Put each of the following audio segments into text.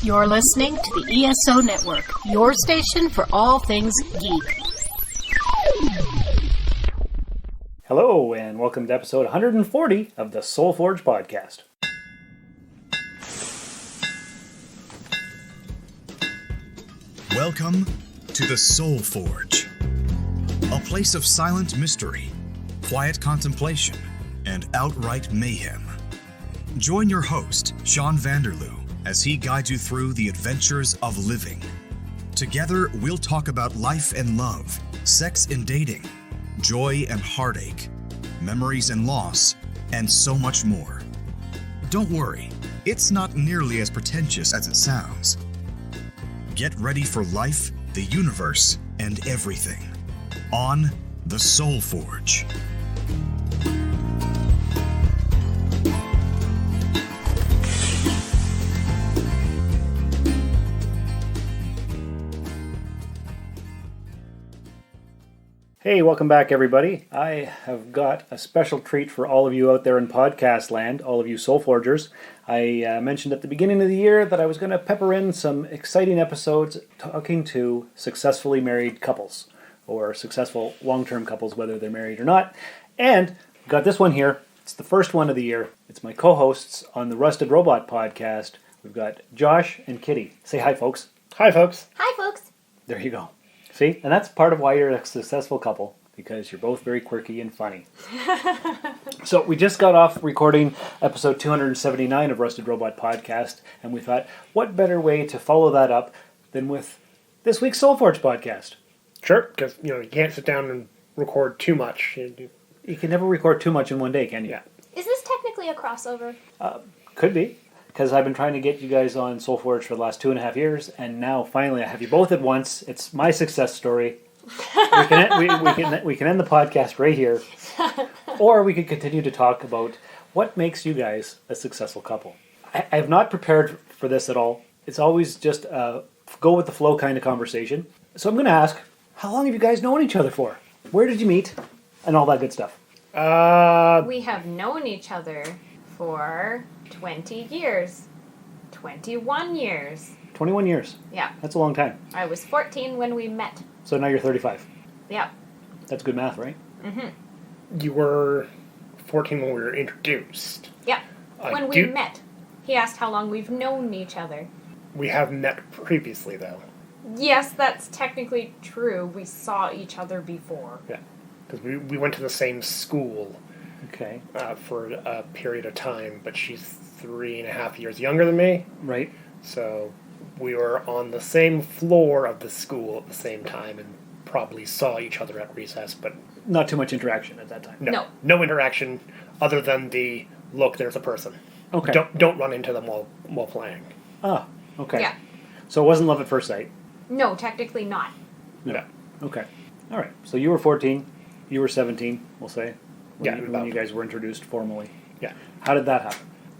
You're listening to the ESO Network, your station for all things geek. Hello, and welcome to episode 140 of the Soul Forge podcast. Welcome to the Soul Forge, a place of silent mystery, quiet contemplation, and outright mayhem. Join your host, Sean Vanderloo, as he guides you through the adventures of living. Together, we'll talk about life and love, sex and dating, joy and heartache, memories and loss, and so much more. Don't worry, it's not nearly as pretentious as it sounds. Get ready for life, the universe, and everything on the Soul Forge. Hey, welcome back, everybody. I have got a special treat for all of you out there in podcast land, all of you Soul Forgers. I mentioned at the beginning of the year that I was going to pepper in some exciting episodes talking to successfully married couples, or successful long-term couples, whether they're married or not. And I've got this one here. It's the first one of the year. It's my co-hosts on the Rusted Robot podcast. We've got Josh and Kitty. Say hi, folks. Hi, folks. Hi, folks. There you go. See? And that's part of why you're a successful couple, because you're both very quirky and funny. So we just got off recording episode 279 of Rusted Robot Podcast, and we thought, what better way to follow that up than with this week's Soul Forge podcast? Sure, because you can't sit down and record too much. You can never record too much in one day, can you? Yeah. Is this technically a crossover? Could be, because I've been trying to get you guys on Soul Forge for the last 2.5 years, and now finally I have you both at once. It's my success story. We can end the podcast right here, or we could continue to talk about what makes you guys a successful couple. I have not prepared for this at all. It's always just a go with the flow kind of conversation. So I'm going to ask, how long have you guys known each other for? Where did you meet? And all that good stuff. We have known each other for 20 years. 21 years. 21 years. Yeah. That's a long time. I was 14 when we met. So now you're 35. Yeah. That's good math, right? Mm-hmm. You were 14 when we were introduced. Yeah. When we met. He asked how long we've known each other. We have met previously, though. Yes, that's technically true. We saw each other before. Yeah, because we went to the same school Okay. for a period of time, but she's 3.5 years younger than me. Right. So we were on the same floor of the school at the same time and probably saw each other at recess, but Not too much interaction at that time. no interaction other than the, look, there's a person. Okay. Don't run into them while playing. Ah, okay. Yeah. So it wasn't love at first sight. No, technically not. No. Okay. All right. So you were 14. You were 17, we'll say. Yeah, When you guys were introduced formally. Yeah. How did that happen?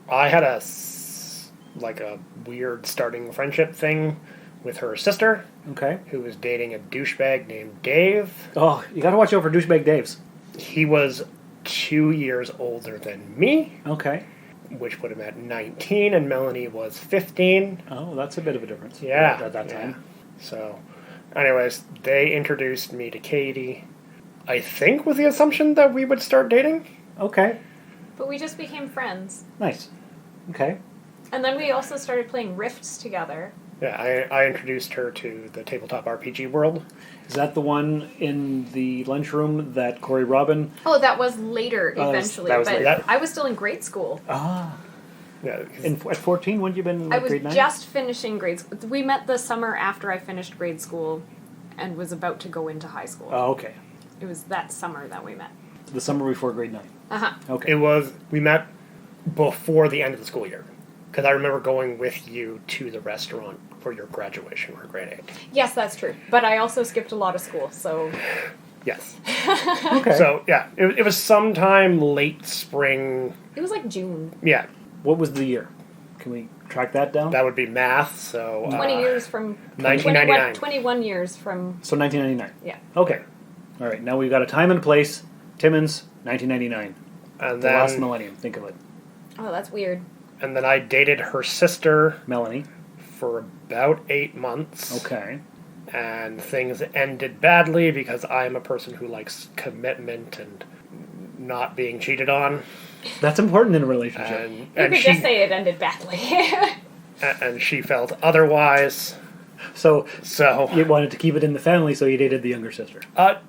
I had a weird starting friendship thing with her sister, Okay. who was dating a douchebag named Dave. Oh, you got to watch out for douchebag Daves. He was 2 years older than me, Okay. which put him at 19, and Melanie was 15. Oh, that's a bit of a difference. Yeah. At that time. So, anyways, they introduced me to Katie, I think with the assumption that we would start dating. Okay. But we just became friends. Nice. Okay. And then we also started playing Rifts together. Yeah, I introduced her to the tabletop RPG world. Is that the one in the lunchroom that Corey Robin... Oh, that was later, eventually. that was but later. I was still in grade school. Ah. Yeah, At 14, wouldn't you have been in I was grade 9? just finishing grade school. We met the summer after I finished grade school and was about to go into high school. Oh, okay. It was that summer that we met. The summer before grade 9. Uh-huh. Okay. we met before the end of the school year. Because I remember going with you to the restaurant for your graduation for grade 8. Yes, that's true. But I also skipped a lot of school, so... Yes. Okay. So, yeah, it was sometime late spring. It was like June. Yeah, What was the year? Can we track that down? that would be math, so... 20 years from... 1999. 21 years from... So 1999. Yeah. Okay. All right. Now we've got a time and a place. Timmins, 1999. And The last then, millennium. Think of it. Oh, that's weird. and then I dated her sister Melanie. for about 8 months. Okay. And things ended badly because I'm a person who likes commitment and not being cheated on. That's important in a relationship. And, You and could she just say it ended badly. and she felt otherwise. So So you wanted to keep it in the family, so you dated the younger sister.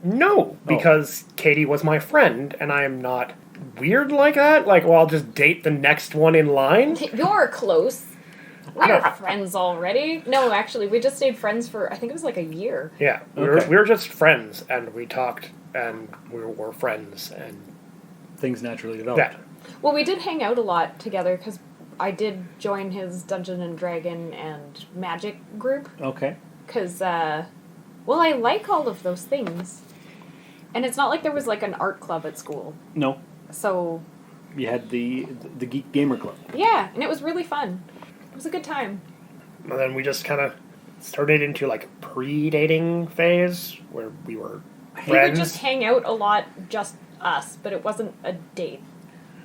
no, because Katie was my friend, and I am not weird like that. Like, well, I'll just date the next one in line. You're close. We're don't- friends already. No, actually, we just stayed friends for, I think it was like a year. Yeah, Okay. we were just friends, and we talked, and we were friends, and Things naturally developed. that. Well, we did hang out a lot together because I did join his Dungeon and Dragon and Magic group. Okay. Because, well, I like all of those things. And it's not like there was like an art club at school. No, So, you had the Geek Gamer Club. yeah, and it was really fun. It was a good time. And then we just kind of started into like pre-dating phase where we were We would friends. just hang out a lot, just us, but it wasn't a date,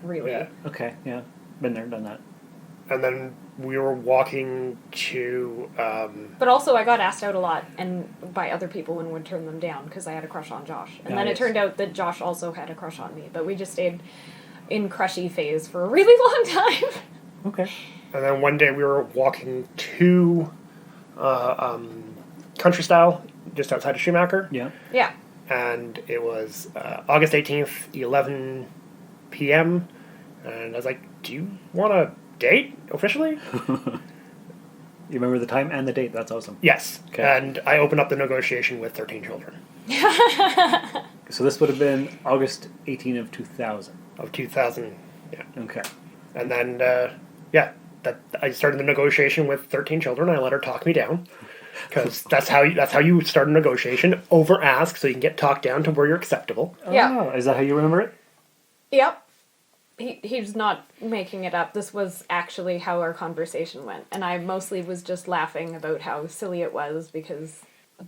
really. Yeah. Okay, yeah. Been there, done that. And then we were walking to But also, I got asked out a lot, and by other people, and would turn them down because I had a crush on Josh. And then it Nice. turned out that Josh also had a crush on me, but we just stayed in crushy phase for a really long time. Okay. and then one day we were walking to country style just outside of Schumacher. Yeah. Yeah. And it was August 18th, 11 p.m. And I was like, do you want to date officially? You remember the time and the date. That's awesome. Yes. Okay. And I opened up the negotiation with 13 children So this would have been August 18 of 2000. of 2000. Yeah. Okay. And then, that I started the negotiation with 13 children. I let her talk me down. Because that's how you start a negotiation. Over ask so you can get talked down to where you're acceptable. Yeah. Oh, is that how you remember it? Yep. He's not making it up. This was actually how our conversation went. And I mostly was just laughing about how silly it was because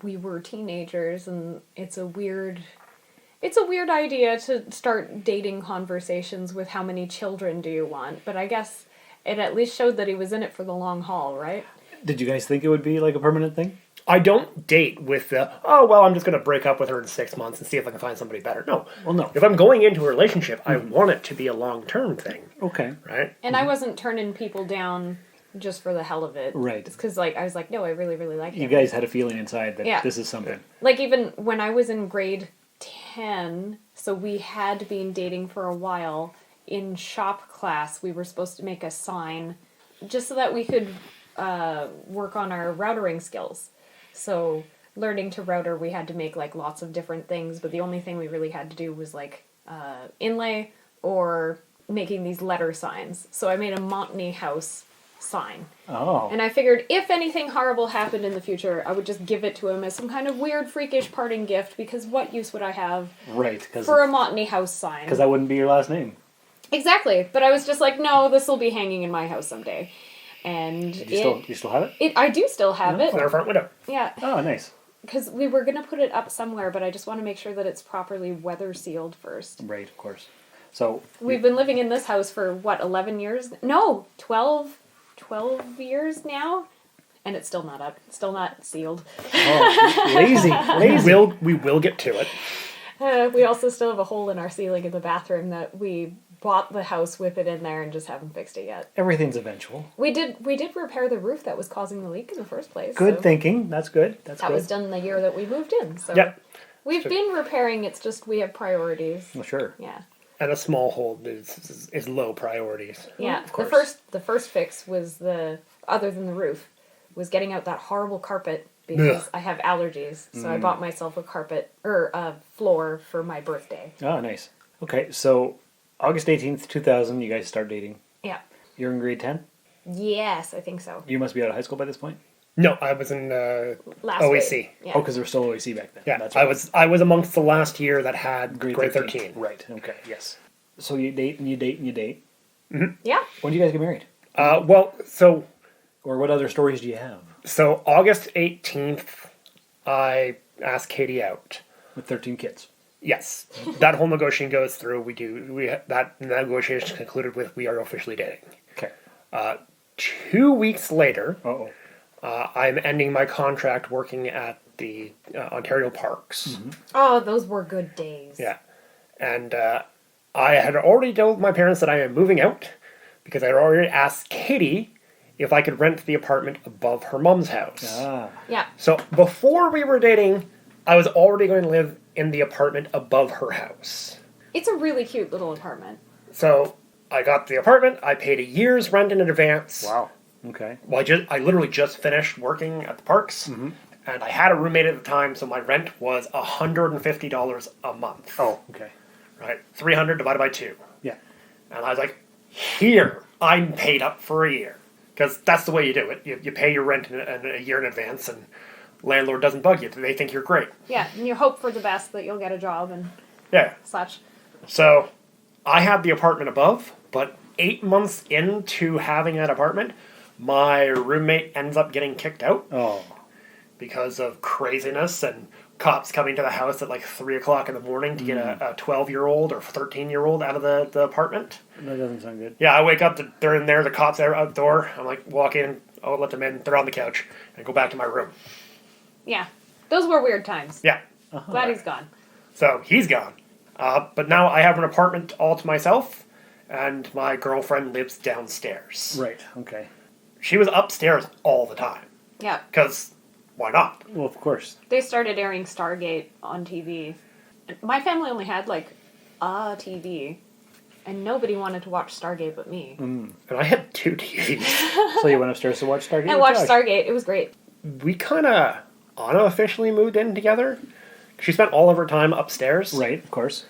we were teenagers and it's a weird idea to start dating conversations with how many children do you want. But I guess it at least showed that he was in it for the long haul, right? Did you guys think it would be like a permanent thing? I don't date with the, oh, well, I'm just going to break up with her in 6 months and see if I can find somebody better. No. Well, no. If I'm going into a relationship, I want it to be a long-term thing, Okay. right? And I wasn't turning people down just for the hell of it. Right. Because, like, I was like, no, I really, really like him. You guys had a feeling inside that Yeah. this is something. Like, even when I was in grade 10, so we had been dating for a while, in shop class, we were supposed to make a sign just so that we could work on our routering skills. So, learning to router, we had to make, like, lots of different things, but the only thing we really had to do was, like, inlay or making these letter signs. So I made a Montney House sign. Oh. And I figured if anything horrible happened in the future, I would just give it to him as some kind of weird, freakish parting gift, because what use would I have Right. Because for a Montney House sign? that wouldn't be your last name. Exactly. But I was just like, no, this will be hanging in my house someday. And Do you still have it? I do still have it. On our front window. Yeah. Oh, nice. Because we were going to put it up somewhere, but I just want to make sure that it's properly weather sealed first. Right, of course. So We've been living in this house for, what, 11 years? No, 12 years now? And it's still not up. It's still not sealed. lazy. We will get to it. We also still have a hole in our ceiling in the bathroom that we bought the house with it in there and just haven't fixed it yet. Everything's eventual. We did repair the roof that was causing the leak in the first place. Good so thinking. That's good. That's That good. was done the year that we moved in. So Yep. we've been repairing. It's just we have priorities. Well, sure. Yeah. And a small hole is low priorities. Yeah, of course. the first fix was other than the roof, was getting out that horrible carpet because Ugh. I have allergies. So I bought myself a carpet or a floor for my birthday. Oh, nice. Okay, so August 18th, 2000, you guys start dating. Yeah. You're in grade 10? Yes, I think so. You must be out of high school by this point? No, I was in Last OAC. grade. Yeah. Oh, because there was still OAC back then. Yeah, That's I right. was amongst the last year that had grade 13. Right, okay, yes. So you date and you date and you date. Yeah. When do you guys get married? Or what other stories do you have So August 18th, I asked Katie out. with 13 kids? Yes, that whole negotiation goes through. That negotiation concluded with we are officially dating. Okay. 2 weeks later, Uh-oh. I'm ending my contract working at the Ontario Parks. Oh, those were good days. Yeah. And I had already told my parents that I am moving out because I had already asked Katie if I could rent the apartment above her mom's house. Ah. Yeah. So before we were dating, I was already going to live in the apartment above her house. It's a really cute little apartment. So I got the apartment. I paid a year's rent in advance. Wow. Okay. Well, I literally just finished working at the parks, and I had a roommate at the time, so my rent was $150 a month. Oh, okay. Right, 300 divided by 2. Yeah. And I was like, here, I'm paid up for a year. Because that's the way you do it. You pay your rent in a year in advance, and landlord doesn't bug you. They think you're great. Yeah, and you hope for the best that you'll get a job and Yeah. such. So I had the apartment above, but 8 months into having that apartment, my roommate ends up getting kicked out Oh. because of craziness and cops coming to the house at like 3 o'clock in the morning to get a 12-year-old or 13-year-old out of the apartment. That doesn't sound good. Yeah, I wake up, they're in there, the cops are out the door. I'm like, walk in, I'll let them in, they're on the couch, and go back to my room. Yeah. Those were weird times. Yeah, Glad he's gone. so he's gone. But now I have an apartment all to myself, and my girlfriend lives downstairs. Right. Okay. She was upstairs all the time, Yeah. because why not? Well, of course. They started airing Stargate on TV. My family only had, like, a TV. And nobody wanted to watch Stargate but me. And I had 2 TVs. So you went upstairs to watch Stargate? I with watched Josh? Stargate. It was great. We kind of unofficially moved in together. She spent all of her time upstairs. Right, of course.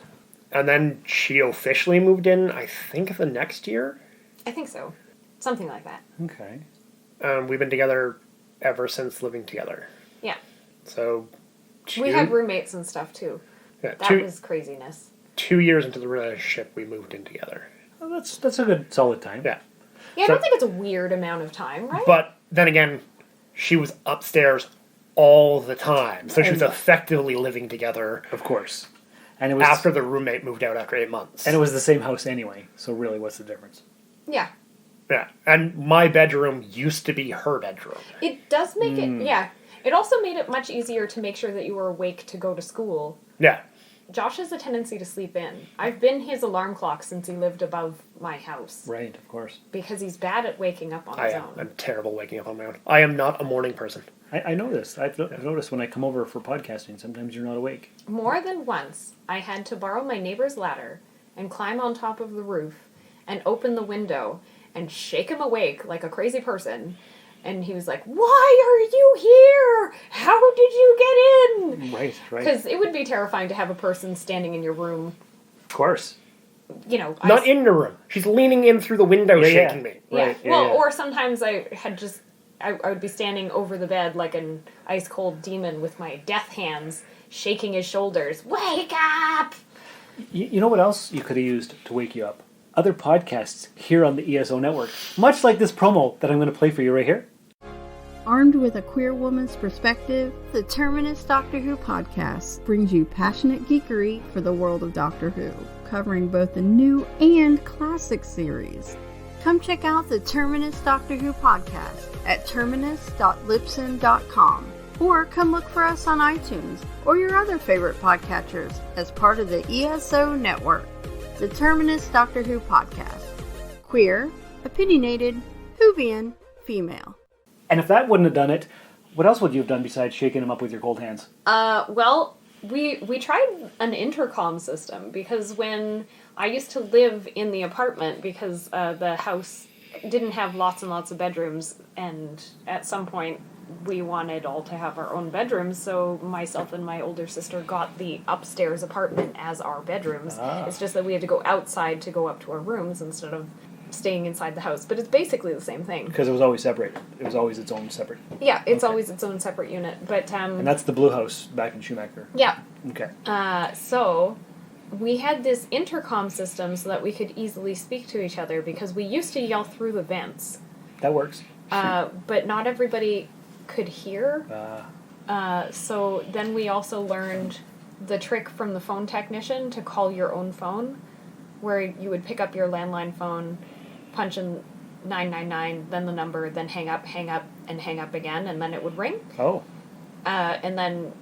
And then she officially moved in, I think, the next year. I think so. Something like that. Okay. We've been together ever since living together. Yeah. So, We had roommates and stuff, too. yeah, That was craziness. 2 years into the relationship, we moved in together. Well, that's a good solid time. Yeah. Yeah, I So- don't think it's a weird amount of time, right? But then again, she was upstairs all the time. So she was effectively living together Of course. And it was after the roommate moved out after 8 months. and it was the same house anyway. So really, what's the difference? Yeah. Yeah. And my bedroom used to be her bedroom. It does make it, yeah. It also made it much easier to make sure that you were awake to go to school. Yeah. Josh has a tendency to sleep in. I've been his alarm clock since he lived above my house. Right, of course. Because he's bad at waking up on his own. I'm terrible waking up on my own. I am not a morning person. I know this. I've noticed when I come over for podcasting, sometimes you're not awake. More than once, I had to borrow my neighbor's ladder and climb on top of the roof and open the window and shake him awake like a crazy person. And he was like, "Why are you here? How did you get in?" Right, right. Because it would be terrifying to have a person standing in your room, Of course. you know. Not in the room. She's leaning in through the window Yeah, shaking me. Yeah. Right, yeah, Well, yeah. or sometimes I would be standing over the bed like an ice cold demon with my death hands shaking his shoulders. Wake up! You know what else you could have used to wake you up? Other podcasts here on the ESO network. Much like this promo that I'm going to play for you right here. Armed with a queer woman's perspective, the Terminus Doctor Who podcast brings you passionate geekery for the world of Doctor Who, covering both the new and classic series. Come check out the Terminus Doctor Who podcast at terminus.libsyn.com, or come look for us on iTunes or your other favorite podcatchers as part of the ESO network. The Terminus Doctor Who podcast. Queer, opinionated, Whovian, female. And if that wouldn't have done it, what else would you have done besides shaking them up with your cold hands? Well, we tried an intercom system because when I used to live in the apartment, because the house didn't have lots and lots of bedrooms, and at some point we wanted all to have our own bedrooms, so myself and my older sister got the upstairs apartment as our bedrooms. It's just that we had to go outside to go up to our rooms instead of staying inside the house, but it's basically the same thing. Because it was always separated. It was always its own separate. Yeah, it's always its own separate unit, but And that's the Blue House back in Schumacher. yeah. Okay. So we had this intercom system so that we could easily speak to each other because we used to yell through the vents, That works. but not everybody could hear. So then we also learned the trick from the phone technician to call your own phone, where you would pick up your landline phone, punch in 999, then the number, then hang up, and hang up again, and then it would ring. Oh, And then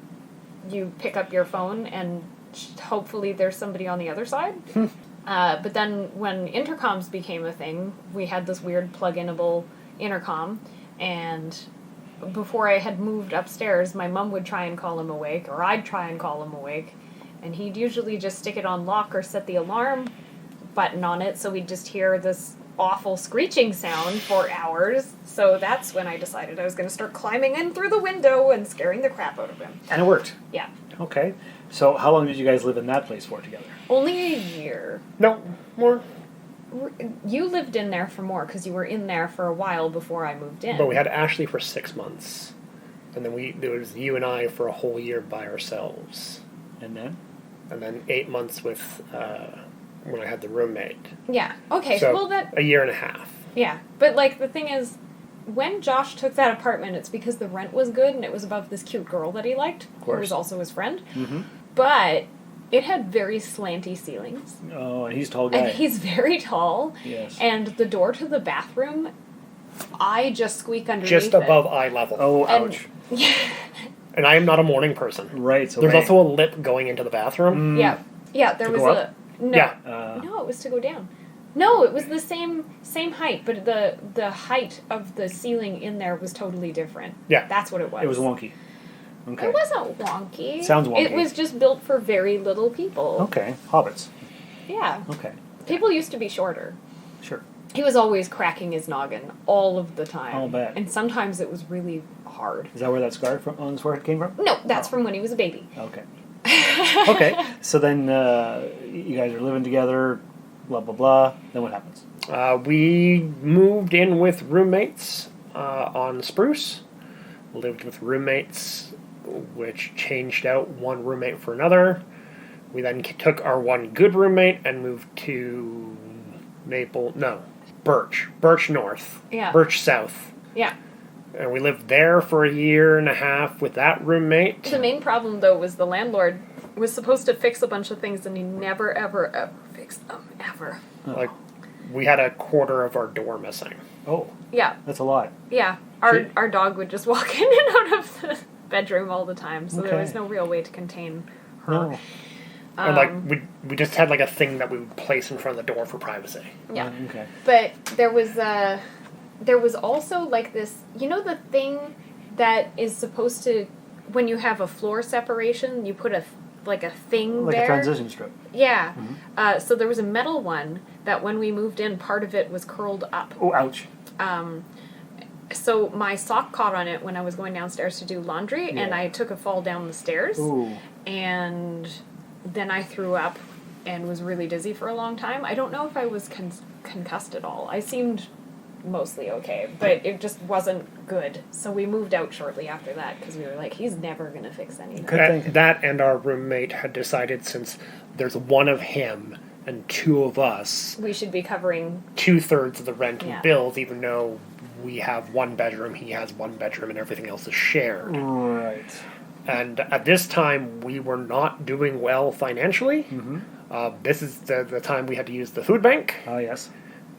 you pick up your phone, and hopefully there's somebody on the other side. But then when intercoms became a thing, we had this weird plug-inable intercom, and before I had moved upstairs, my mom would try and call him awake, or I'd try and call him awake, and he'd usually just stick it on lock or set the alarm button on it, so we'd just hear this awful screeching sound for hours. So that's when I decided I was going to start climbing in through the window and scaring the crap out of him. and it worked. Yeah. Okay. So how long did you guys live in that place for together? Only a year. No, more. You lived in there for more because you were in there for a while before I moved in. But we had Ashley for 6 months. And then there was you and I for a whole year by ourselves. And then? And then 8 months with when I had the roommate. Yeah. Okay. So Well, that. a year and a half. Yeah. But like the thing is, when Josh took that apartment, it's because the rent was good and it was above this cute girl that he liked, who course. was also his friend. Mm-hmm. But it had very slanty ceilings. Oh, and he's a tall guy. And he's very tall. Yes. And the door to the bathroom, I just squeak underneath Just it. above eye level. Oh, And- ouch. And I am not a morning person. Right. So There's also a lip going into the bathroom. Yeah. Yeah, there To was go a... up? No. Yeah. No, it was to go down. No, it was the same height, but the height of the ceiling in there was totally different. Yeah. That's what it was. It was wonky. Okay. It wasn't wonky. Sounds wonky. It was just built for very little people. Okay. Hobbits. Yeah. Okay. People used to be shorter. Sure. He was always cracking his noggin all of the time. I'll bet. And sometimes it was really hard. Is that where that scar on his forehead came from? No, that's from when he was a baby. Okay. Okay. So then you guys are living together, blah, blah, blah. Then what happens? We moved in with roommates on Spruce. Lived with roommates, which changed out one roommate for another. We then took our one good roommate and moved to Birch. Birch North. Yeah. Birch South. Yeah. And we lived there for a year and a half with that roommate. The main problem, though, was the landlord was supposed to fix a bunch of things, and he never, ever, ever fixed them. Ever. Like, we had a quarter of our door missing. Oh, Yeah. that's a lot. Yeah. See- Our dog would just walk in and out of the bedroom all the time, so there was Okay. no real way to contain her. No. And like we just had like a thing that we would place in front of the door for privacy. Yeah. Okay. But there was also like this, you know, the thing that is supposed to, when you have a floor separation, you put a thing Like there. a transition strip. Yeah. So there was a metal one that when we moved in, part of it was curled up. Oh, ouch. So my sock caught on it when I was going downstairs to do laundry, and Yeah. I took a fall down the stairs. Ooh. And then I threw up and was really dizzy for a long time. I don't know if I was concussed at all. I seemed mostly okay, but it just wasn't good. So we moved out shortly after that because we were like, he's never going to fix anything. Good thinking. That and our roommate had decided, since there's one of him and two of us, We should be covering... 2/3 of the rent Yeah. and bills, even though we have one bedroom, he has one bedroom, and everything else is shared. Right. And at this time, we were not doing well financially. This is the time we had to use the food bank, Oh, yes.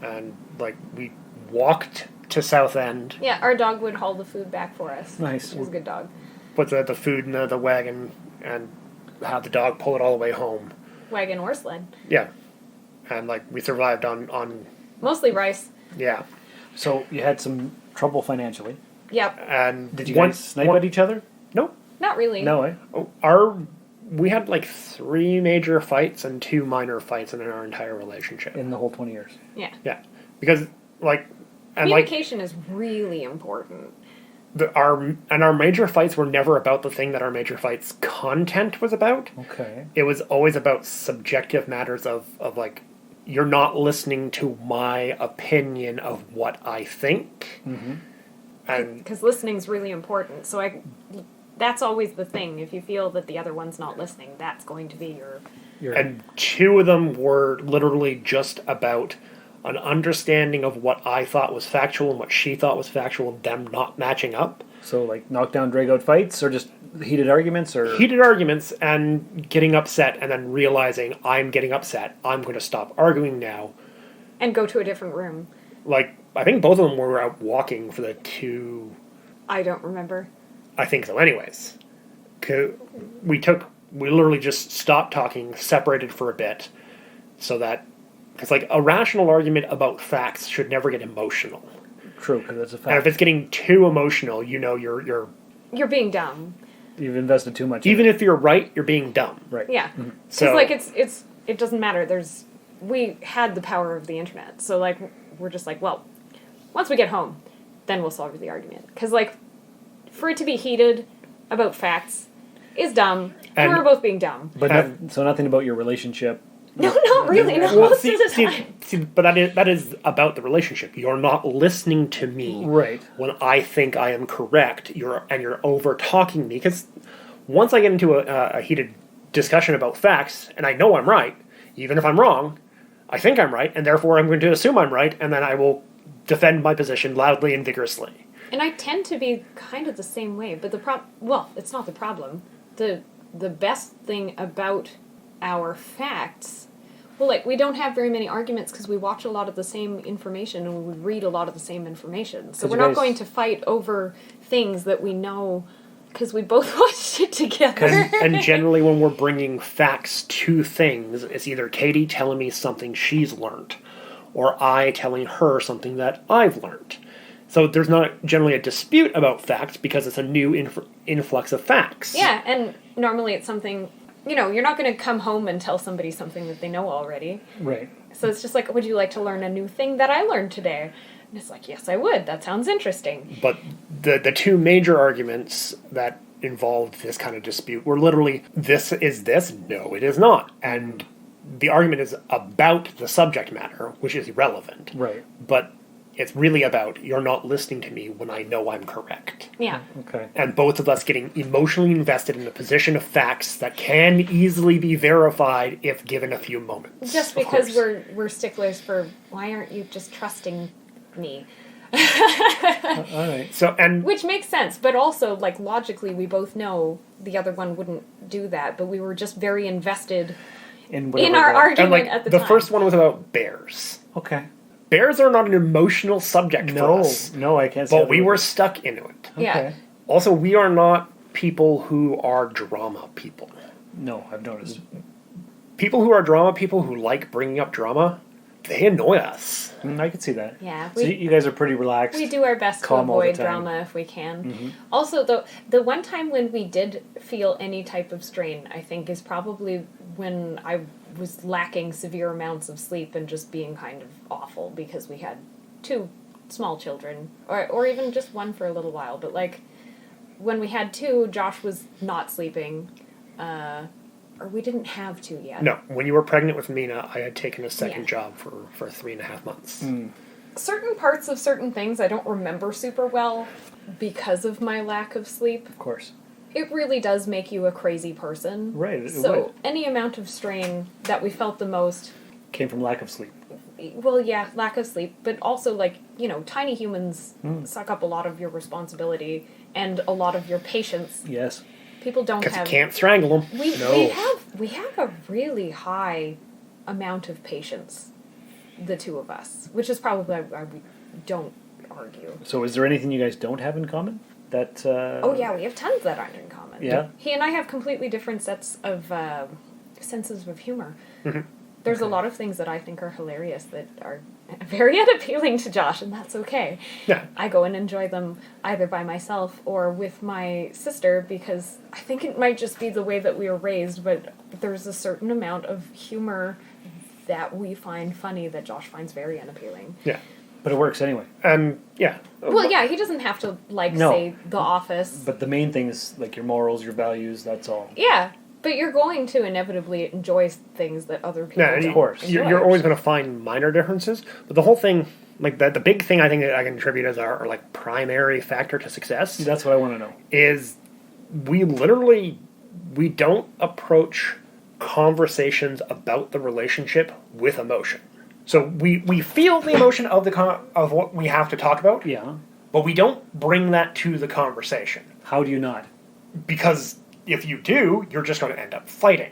and like we walked to Southend, Yeah, our dog would haul the food back for us. Nice. He was a good dog. put the food in the wagon, and have the dog pull it all the way home. Wagon or sled. Yeah, and like we survived on Mostly rice. yeah. So you had some trouble financially. Yep. And Did you guys snipe at each other? No, Not really. No, eh? we had like 3 major fights and 2 minor fights in our entire relationship. In the whole 20 years. Yeah. Yeah, because like Communication is really important. our major fights were never about the thing that our major fights content was about. Okay. It was always about subjective matters of like, you're not listening to my opinion of what I think. Mm-hmm. And Because listening's really important. So that's always the thing. If you feel that the other one's not listening, that's going to be your... and 2 of them were literally just about an understanding of what I thought was factual and what she thought was factual, and them not matching up. So, like, knockdown, drag-out fights, or just heated arguments, or... Heated arguments and getting upset, and then realizing I'm getting upset. I'm going to stop arguing now. And go to a different room. Like, I think both of them were out walking for the 2. I don't remember. I think so. Anyways, we literally just stopped talking, separated for a bit, so that it's like a rational argument about facts should never get emotional. True, because that's a And if fact. it's getting too emotional, you're You're being dumb. You've invested too much. even if you're right, you're being dumb. right. Yeah. Because So like it doesn't matter. We had the power of the internet, so like we're just like, well, once we get home, then we'll solve the argument. Because like for it to be heated about facts is dumb. And- We're both being dumb. But so nothing about your relationship. No, not really. Not Well, most of the time. but that is about the relationship. You're not listening to me Right. when I think I am correct. You're over talking me, because once I get into a heated discussion about facts and I know I'm right, even if I'm wrong, I think I'm right, and therefore I'm going to assume I'm right, and then I will defend my position loudly and vigorously. And I tend to be kind of the same way. But it's not the problem. The best thing about our facts, well, like, we don't have very many arguments because we watch a lot of the same information and we read a lot of the same information. So 'Cause we're you not guys- going to fight over things that we know because we both watched it together. And generally, when we're bringing facts to things, it's either Katie telling me something she's learned, or I telling her something that I've learned. So there's not generally a dispute about facts because it's a new influx of facts. Yeah, and normally it's something, you're not going to come home and tell somebody something that they know already. Right. So it's just like, would you like to learn a new thing that I learned today? And it's like, yes, I would. That sounds interesting. But the two major arguments that involved this kind of dispute were literally, this is this, no, it is not. And the argument is about the subject matter, which is irrelevant. Right. But it's really about, you're not listening to me when I know I'm correct. Yeah. Okay. And both of us getting emotionally invested in a position of facts that can easily be verified if given a few moments. Just Of because course. we're sticklers for, why aren't you just trusting me? All right. So, and Which makes sense, but also, like, logically, we both know the other one wouldn't do that, but we were just very invested In in whatever our way. argument and like at the the time. first one was about bears. Okay. Bears are not an emotional subject for No, us, no, I can't. See how but we that were works. stuck into it. Yeah. Okay. Also, we are not people who are drama people. No, I've noticed. People who are drama people who like bringing up drama, they annoy us. I can see that. Yeah, So you guys are pretty relaxed. we do our best to calm all the avoid time. drama if we can. Also, the one time when we did feel any type of strain, I think, is probably when I was lacking severe amounts of sleep and just being kind of awful because we had 2 small children, or even just one for a little while. But like when we had 2, Josh was not sleeping, or we didn't have 2 yet. No, when you were pregnant with Mina, I had taken a second Yeah. job for 3.5 months. Certain parts of certain things I don't remember super well because of my lack of sleep. Of course. It really does make you a crazy person. Right, it So would. any amount of strain that we felt the most, Came from lack of sleep. well, yeah, lack of sleep, but also like, tiny humans suck up a lot of your responsibility and a lot of your patience. Yes. People don't Because you have. can't strangle them. We have a really high amount of patience, the two of us, which is probably why we don't argue. So is there anything you guys don't have in common? That. Oh yeah, we have tons that aren't in common. Yeah? He and I have completely different sets of senses of humor. Mm-hmm. There's a lot of things that I think are hilarious that are very unappealing to Josh, and that's okay. Yeah. I go and enjoy them either by myself or with my sister because I think it might just be the way that we were raised, but there's a certain amount of humor that we find funny that Josh finds very unappealing. Yeah. But it works anyway. And, yeah. Well, yeah, he doesn't have to, No. say The Office. But the main thing is like your morals, your values. That's all. Yeah, but you're going to inevitably enjoy things that other people Yeah, don't of course. enjoy. You're always going to find minor differences, but the whole thing, like the big thing I think that I can attribute as our like primary factor to success That's what I want to know. is we don't approach conversations about the relationship with emotion. So we feel the emotion of of what we have to talk about, Yeah. but we don't bring that to the conversation. How do you not? Because if you do, you're just going to end up fighting.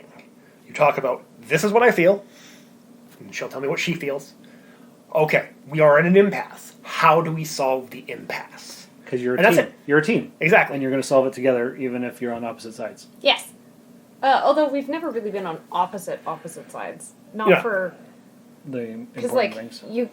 You talk about, this is what I feel, and she'll tell me what she feels. Okay, we are in an impasse. how do we solve the impasse? Because you're a And team. that's it. You're a team. Exactly. And you're going to solve it together, even if you're on opposite sides. Yes. Although we've never really been on opposite sides. Not Yeah. for... The Because, important like, things.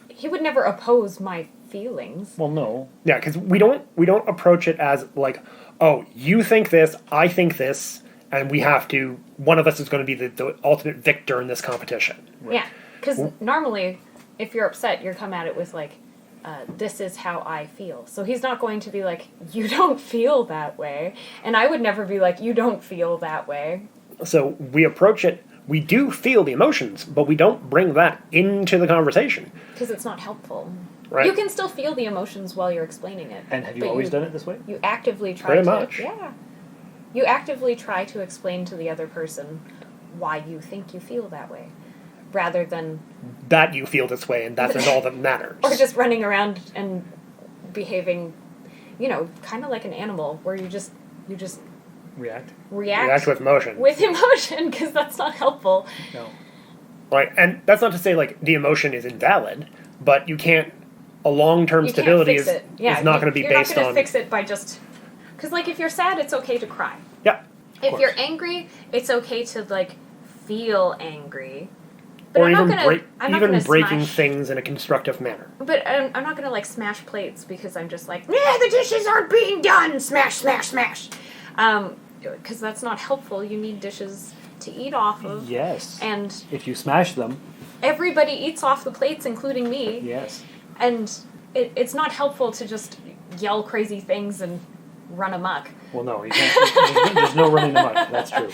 he would never oppose my feelings. Well, no. Yeah, because we don't approach it as like, oh, you think this, I think this, and we have to. One of us is going to be the ultimate victor in this competition. Yeah. Because normally, if you're upset, you come at it with, like, this is how I feel. So he's not going to be like, you don't feel that way. And I would never be like, you don't feel that way. So we approach it. We do feel the emotions, but we don't bring that into the conversation. Because it's not helpful. Right. You can still feel the emotions while you're explaining it. And have you but always done it this way? You actively try Pretty to... much. Yeah. You actively try to explain to the other person why you think you feel that way. Rather than... That you feel this way, and that is all that matters. Or just running around and behaving, kind of like an animal, where you just React? react with emotion. with emotion, because that's not helpful. No. Right, and that's not to say like the emotion is invalid, but you can't. A long-term You stability can't fix it. Yeah, is not going to be you're based not going on. to fix it by just... Because, like, if you're sad, it's okay to cry. Yeah. If course. you're angry, it's okay to, like, feel angry. But Or I'm even not gonna, I'm not gonna breaking smash, things in a constructive manner. But I'm not gonna, like, smash plates because I'm just like, yeah, the dishes aren't being done! Smash, smash, smash! Because that's not helpful. You need dishes to eat off of. Yes. And If you smash them, everybody eats off the plates, including me. yes. And it's not helpful to just yell crazy things and run amok. Well, no, you can't. There's no running amok. That's true.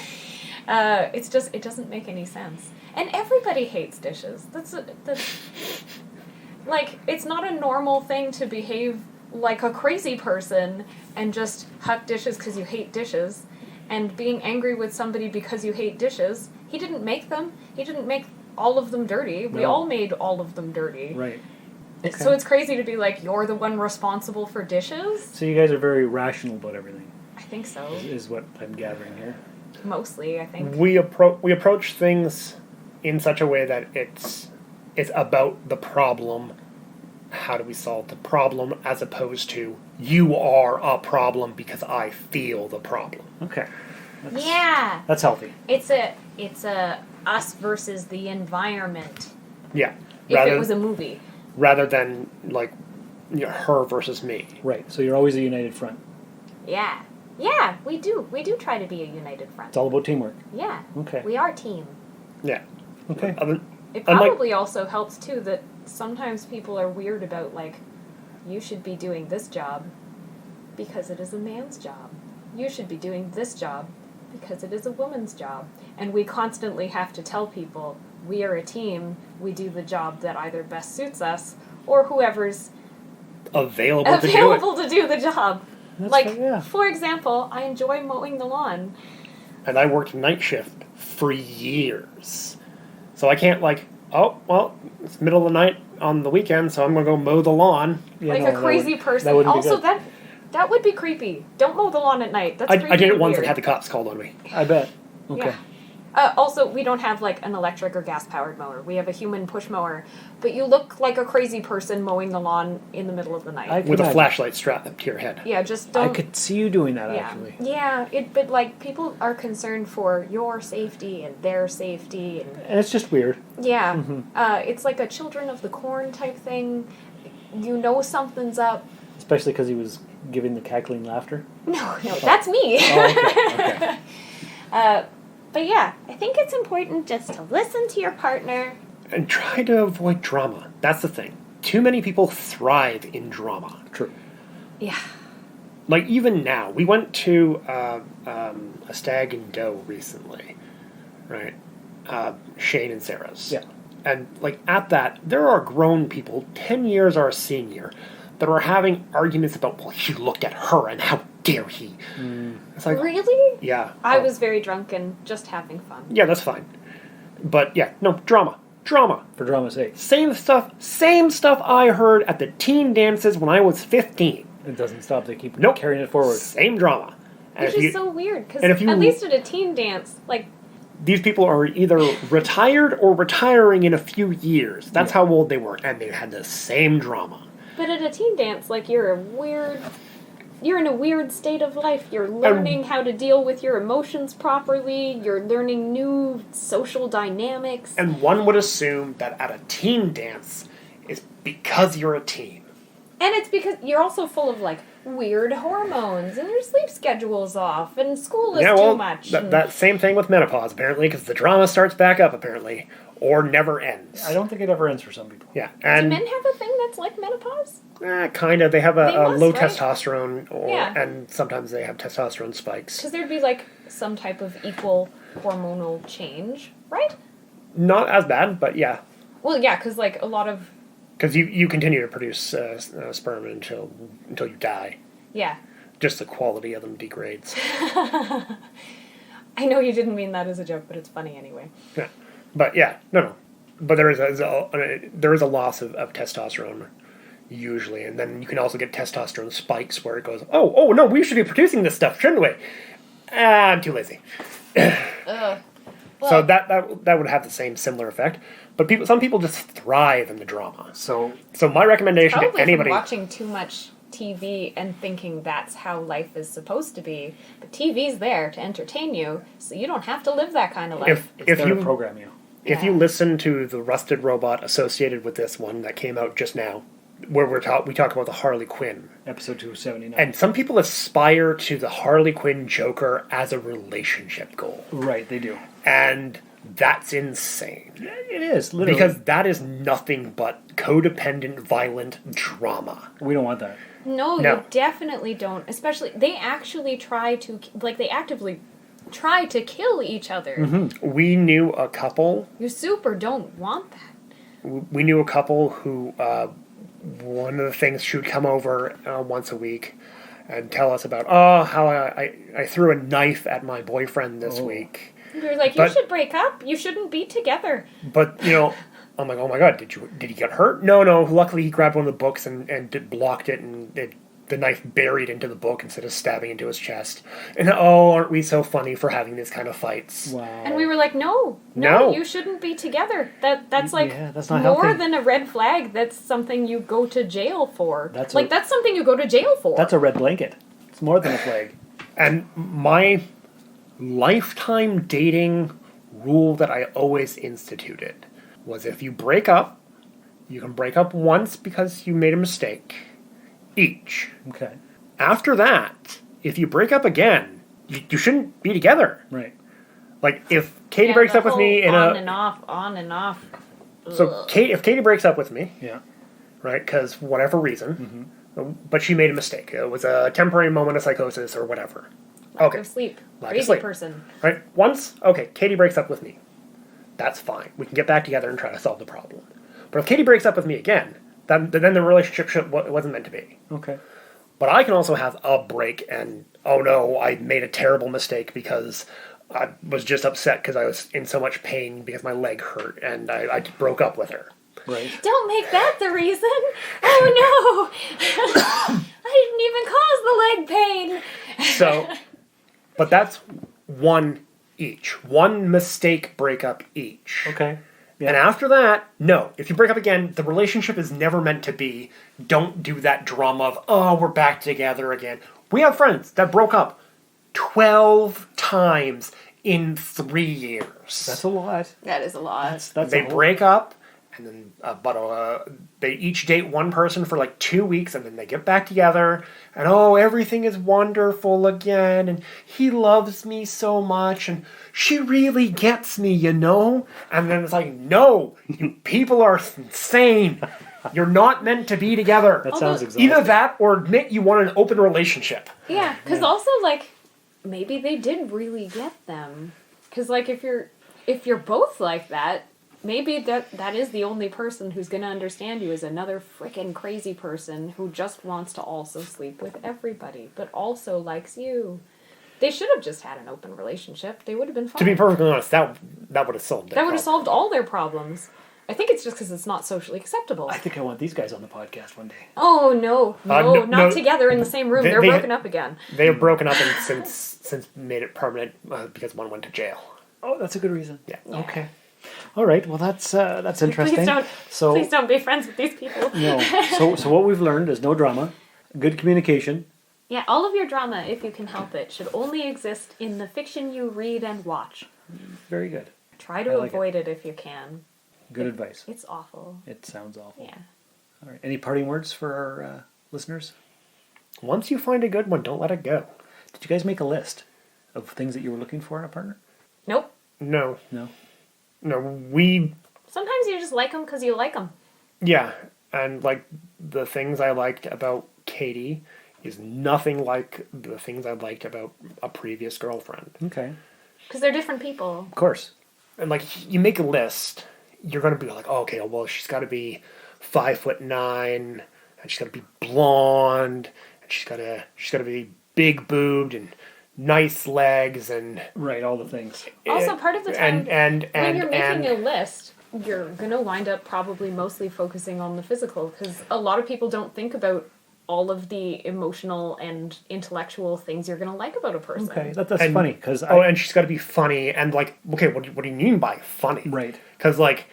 It's just, it doesn't make any sense. And everybody hates dishes. That's like, it's not a normal thing to behave like a crazy person and just huck dishes because you hate dishes. And being angry with somebody because you hate dishes. He didn't make them. He didn't make all of them dirty. We No. all made all of them dirty. Right. So it's crazy to be like, you're the one responsible for dishes? So you guys are very rational about everything, I think so. is what I'm gathering here. Mostly, I think. We approach things in such a way that it's about the problem. How do we solve the problem, as opposed to you are a problem because I feel the problem. Okay. Yeah! That's healthy. It's a us versus the environment. Yeah. If it was a movie. Rather than like her versus me. Right. So you're always a united front. Yeah. Yeah, we do. We do try to be a united front. It's all about teamwork. Yeah. Okay. We are a team. Yeah. Okay. It Unlike- probably also helps too that sometimes people are weird about, like, you should be doing this job because it is a man's job. You should be doing this job because it is a woman's job. And we constantly have to tell people, we are a team, we do the job that either best suits us or whoever's Available to do it. available to do the job. Like, fair, yeah. for example, I enjoy mowing the lawn. And I worked night shift for years. So I can't like, oh, well, it's middle of the night on the weekend, so I'm going to go mow the lawn. Yeah, Like no, a that crazy would- person. That wouldn't Also, be good. that would be creepy. Don't mow the lawn at night. That's creepy I did it and once weird. and had the cops called on me. I bet. Okay. Yeah. Also, we don't have like an electric or gas-powered mower. We have a human push mower. But you look like a crazy person mowing the lawn in the middle of the night. I With a imagine. flashlight strapped up to your head. Yeah, just I don't. could see you doing that, yeah, actually. yeah. But like people are concerned for your safety and their safety, and And it's just weird. yeah, Mm-hmm. it's like a Children of the Corn type thing. You know something's up. Especially because he was giving the cackling laughter. No, that's me. Oh, okay. Okay. But yeah, I think it's important just to listen to your partner. And try to avoid drama. That's the thing. Too many people thrive in drama. True. Yeah. Like, even now, we went to a stag and doe recently, right? Shane and Sarah's. Yeah. And, like, at that, there are grown people, 10 years our senior, that are having arguments about, well, he looked at her and how dare he. It's like, Really? yeah. I oh, was very drunk and just having fun. Yeah, that's fine. But, yeah, no, drama. Drama. For drama's sake. Same stuff I heard at the teen dances when I was 15. It doesn't stop. They keep Nope. carrying it forward. Same drama. And Which if is you- so weird, because and if you- at least at a teen dance, like, these people are either retired or retiring in a few years. That's how old they were, and they had the same drama. But at a teen dance, like, you're in a weird state of life. You're learning how to deal with your emotions properly. You're learning new social dynamics. And one would assume that at a teen dance is because you're a teen. And it's because you're also full of, like, weird hormones, and your sleep schedule's off, and school is too much. That same thing with menopause, apparently, because the drama starts back up, apparently, or never ends. I don't think it ever ends for some people. Yeah, Do and men have a thing that's like menopause? kind of. They have They a must, low right? testosterone, Yeah. and sometimes they have testosterone spikes. Because there'd be, like, some type of equal hormonal change, right? Not as bad, but yeah. Well, yeah, because, like, a lot of... Because you continue to produce sperm until you die. Yeah. Just the quality of them degrades. I know you didn't mean that as a joke, but it's funny anyway. Yeah, but yeah, no. But there is a loss of testosterone usually, and then you can also get testosterone spikes where it goes, oh no, we should be producing this stuff, shouldn't we? I'm too lazy. So that would have the same similar effect. But some people just thrive in the drama. So my recommendation Probably to anybody from watching too much TV and thinking that's how life is supposed to be. But TV's there to entertain you, so you don't have to live that kind of life. It's there to program you. If you listen to the Rusted Robot associated with this one that came out just now, where we talk about the Harley Quinn. Episode 279. And some people aspire to the Harley Quinn Joker as a relationship goal. Right, they do. And that's insane. Yeah, it is, literally. Because that is nothing but codependent, violent drama. We don't want that. No, you definitely don't. Especially, they actually they actively try to kill each other. Mm-hmm. We knew a couple. You super don't want that. We knew a couple who, one of the things she would come over once a week and tell us about, how I threw a knife at my boyfriend this week. We were like, you should break up. You shouldn't be together. But, I'm like, oh my god, did he get hurt? No. Luckily, he grabbed one of the books and blocked it, and the knife buried into the book instead of stabbing into his chest. And aren't we so funny for having these kind of fights? Wow. And we were like, no, you shouldn't be together. That's like that's not more healthy. than a red flag. That's something you go to jail for. That's something you go to jail for. That's a red blanket. It's more than a flag. And my lifetime dating rule that I always instituted was if you break up, you can break up once because you made a mistake, each. Okay. After that, if you break up again, you shouldn't be together. Right. Like, if Katie breaks up with me on and off. So, if Katie breaks up with me, Yeah. right, because whatever reason, but she made a mistake. It was a temporary moment of psychosis or whatever. Lack of sleep. Lack of Crazy sleep. person. Right? Once, okay, Katie breaks up with me. That's fine. We can get back together and try to solve the problem. But if Katie breaks up with me again, then the relationship wasn't meant to be. Okay. But I can also have a break and, oh no, I made a terrible mistake because I was just upset because I was in so much pain because my leg hurt and I broke up with her. Right. Don't make that the reason. Oh no! I didn't even cause the leg pain. So, but that's one each. One mistake breakup each. Okay. Yeah. And after that, no. If you break up again, the relationship is never meant to be. Don't do that drama of, oh, we're back together again. We have friends that broke up 12 times in 3 years. That's a lot. That is a lot. That's They a whole- break up, and then they each date one person for like 2 weeks, and then they get back together, and everything is wonderful again, and he loves me so much, and she really gets me, And then it's like, no, you people are insane. You're not meant to be together. That sounds exhausting. Either that or admit you want an open relationship. Yeah, because also, like, maybe they did really get them. Because, like, if you're both like that, maybe that is the only person who's going to understand you is another freaking crazy person who just wants to also sleep with everybody, but also likes you. They should have just had an open relationship. They would have been fine. To be perfectly honest, that would have solved it. That would have solved all their problems. I think it's just because it's not socially acceptable. I think I want these guys on the podcast one day. Oh, no, no, not together in the same room. They're broken up again. They have broken up and since made it permanent because one went to jail. Oh, that's a good reason. Yeah. Okay. All right. Well, that's interesting. Please don't be friends with these people. No. So what we've learned is no drama, good communication. Yeah, all of your drama, if you can help it, should only exist in the fiction you read and watch. Very good. Try to avoid it if you can. Good advice. It's awful. It sounds awful. Yeah. All right. Any parting words for our listeners? Once you find a good one, don't let it go. Did you guys make a list of things that you were looking for in a partner? Nope. No. No. Sometimes you just like them because you like them. Yeah, and like the things I liked about Katie is nothing like the things I liked about a previous girlfriend. Okay. Because they're different people. Of course. And like you make a list, you're gonna be like, oh, okay, well she's got to be 5'9", and she's got to be blonde, and she's got to be big boobed and nice legs and Right, all the things. Also, part of the time, and when you're making a list, you're going to wind up probably mostly focusing on the physical, because a lot of people don't think about all of the emotional and intellectual things you're going to like about a person. Okay, that's funny because and she's got to be funny and like, okay, what do you mean by funny? Right. Because like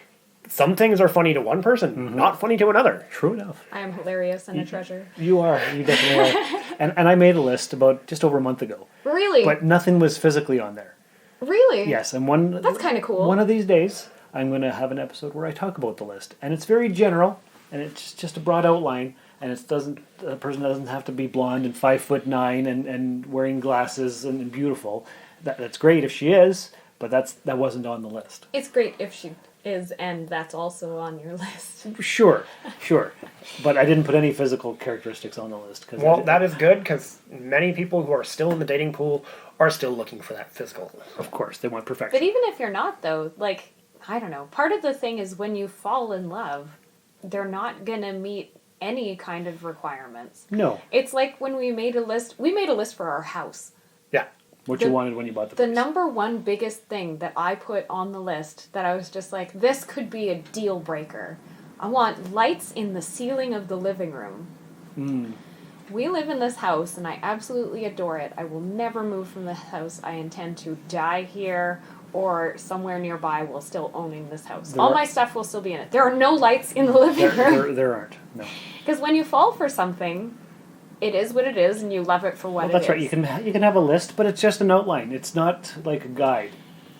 some things are funny to one person, not funny to another. True enough. I am hilarious and a treasure. You are. You definitely are. And I made a list about just over a month ago. Really? But nothing was physically on there. Really? Yes, and That's kind of cool. One of these days, I'm going to have an episode where I talk about the list, and it's very general, and it's just a broad outline, and the person doesn't have to be blonde and 5'9" and wearing glasses and beautiful. That's great if she is, but that wasn't on the list. It's great if she is, and that's also on your list. Sure, but I didn't put any physical characteristics on the list. Well, that is good because many people who are still in the dating pool are still looking for that physical. Of course, they want perfection. But even if you're not, though, like, I don't know, part of the thing is when you fall in love, they're not going to meet any kind of requirements. No. It's like when we made a list for our house. Yeah. What you wanted when you bought the The place. number one biggest thing that I put on the list that I was just like, this could be a deal breaker. I want lights in the ceiling of the living room. We live in this house and I absolutely adore it. I will never move from the house. I intend to die here or somewhere nearby while still owning this house. All my stuff will still be in it. There are no lights in the living room. There aren't, no. Because when you fall for something, it is what it is, and you love it for what it is. That's right. You can have a list, but it's just an outline. It's not like a guide.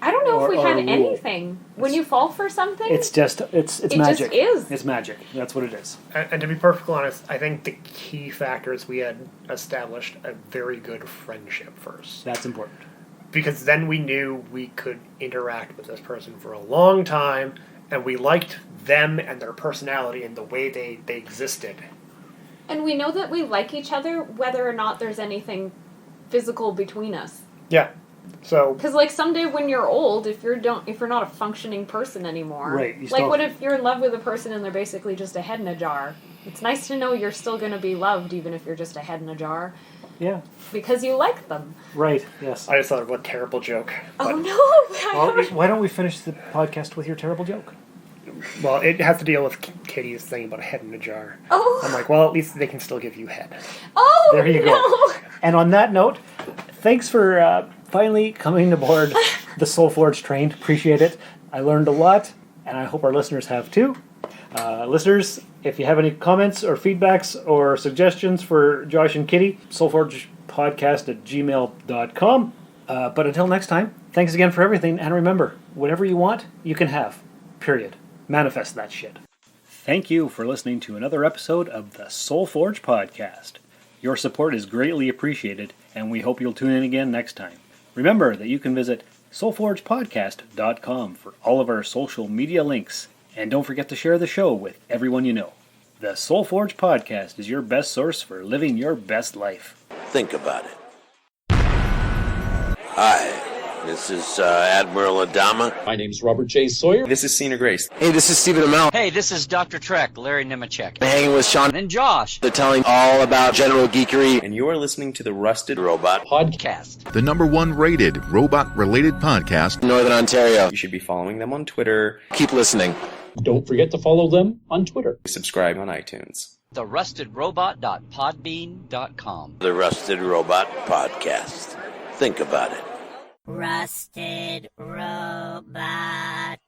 I don't know if we or had a rule. anything. When you fall for something, It's just it's it magic. just is. It's magic. That's what it is. And to be perfectly honest, I think the key factor is we had established a very good friendship first. That's important. Because then we knew we could interact with this person for a long time, and we liked them and their personality and the way they existed. And we know that we like each other whether or not there's anything physical between us. Yeah. So Because like someday when you're old, if you're not a functioning person anymore, Right, you like still- what if you're in love with a person and they're basically just a head in a jar? It's nice to know you're still going to be loved even if you're just a head in a jar Yeah. because you like them. Right. Yes. I just thought of a terrible joke. Oh no! Well, why don't we finish the podcast with your terrible joke? Well, it has to deal with Katie's thing about a head in a jar. Oh. I'm like, well, at least they can still give you head. Oh, There you no. go. And on that note, thanks for finally coming aboard the Soul Forge train. Appreciate it. I learned a lot, and I hope our listeners have too. Listeners, if you have any comments or feedbacks or suggestions for Josh and Kitty, soulforgepodcast@gmail.com. But until next time, thanks again for everything, and remember, whatever you want, you can have. Period. Manifest that shit. Thank you for listening to another episode of the Soul Forge Podcast. Your support is greatly appreciated, and we hope you'll tune in again next time. Remember that you can visit soulforgepodcast.com for all of our social media links, and don't forget to share the show with everyone you know. The Soul Forge Podcast is your best source for living your best life. Think about it. Hi, this is Admiral Adama. My name's Robert J. Sawyer. This is Cena Grace. Hey, this is Stephen Amell. Hey, this is Dr. Trek, Larry Nemechek. I'm hanging with Sean And Josh. They're telling all about general geekery. And you are listening to the Rusted Robot Podcast. The #1 rated robot-related podcast. Northern Ontario. You should be following them on Twitter. Keep listening. Don't forget to follow them on Twitter. Subscribe on iTunes. TheRustedRobot.podbean.com. The Rusted Robot Podcast. Think about it. Rusted Robot.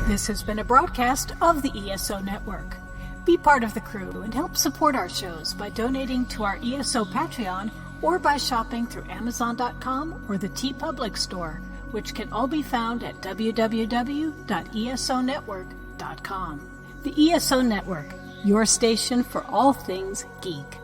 This has been a broadcast of the ESO Network. Be part of the crew and help support our shows by donating to our ESO Patreon or by shopping through Amazon.com or the TeePublic store, which can all be found at www.esonetwork.com. The ESO Network, your station for all things geek.